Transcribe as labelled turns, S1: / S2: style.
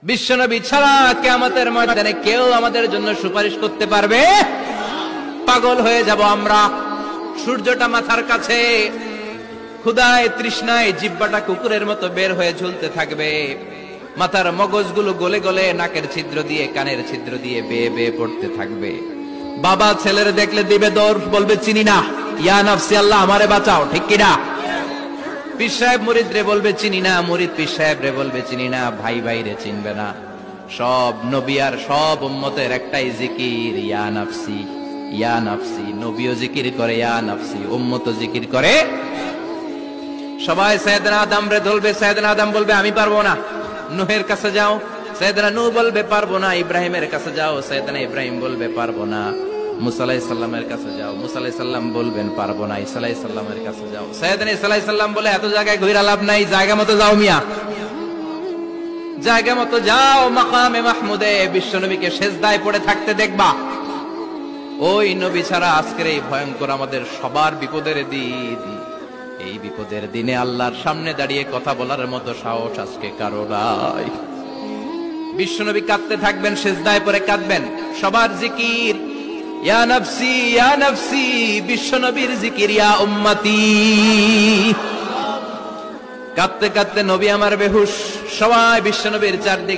S1: বিশ্বনবী ছাড়া কিয়ামতের ময়দানে কেউ আমাদের জন্য সুপারিশ করতে পারবে? পাগল হয়ে যাব আমরা। সূর্যটা মাথার কাছে, ক্ষুধায় তৃষ্ণায় জিহ্বাটা কুকুরের মতো বের হয়ে ঝুলতে থাকবে, মাথার মগজগুলো গলে গলে নাকের ছিদ্র দিয়ে কানের ছিদ্র দিয়ে বেয়ে বেয়ে পড়তে থাকবে। বাবা ছেলের দেখলে দিবে দৌড়, বলবে চিনি না, ইয়া নাফসি আল্লাহ আমারে বাঁচাও, ঠিক কিনা? পীর সাহেব মুরিদ রে বলবে চিনি না, মুরিদ পীর সাহেব রে বলবে চিনি না, ভাই ভাই রে চিনবে না। সব নবী আর সব উম্মতের একটাই জিকির, ইয়া নাফসি ইয়া নাফসি। নবীও জিকির করে ইয়া নাফসি, উম্মতও জিকির করে। সবাই সাইয়েদনা আদম রে ধরবে, সাইয়েদনা আদম বলবে আমি পারবো না। নূহের কাছে যাও, সাইয়েদনা নূহ বলবে পারবো না। ইব্রাহিমের কাছে যাও, সাইয়েদনা ইব্রাহিম বলবে পারবো না। মুসা আলাইহিস সালামের কাছে যাও, মুসা আলাইহিস সালাম বলবেন পারবো না। ঈসা আলাইহিস সালামের কাছে যাও, সাইয়েদনা ঈসা আলাইহিস সালাম বলে এত জায়গায় ঘুরে লাভ নাই, জায়গা মতো যাও মিয়া, জায়গা মতো যাও। মাকামে মাহমুদে বিশ্বনবীকে সেজদায় পড়ে থাকতে দেখবা। ওই নবী ছাড়া আজকের এই ভয়ঙ্কর আমাদের সবার বিপদের দিন, এই বিপদের দিনে আল্লাহর সামনে দাঁড়িয়ে কথা বলার মতো সাহস আজকে কারো নাই। বিশ্বনবী কাঁদতে থাকবেন, সেজদায় পড়ে কাঁদবেন। সবার জিকির ইয়া নাফসি ইয়া নাফসি, বিশ্বনবীর জিকির ইয়া উম্মতি। কাঁদতে কাঁদতে নবী আমার বেহুশ, সবাই বিশ্বনবীর চারদিকে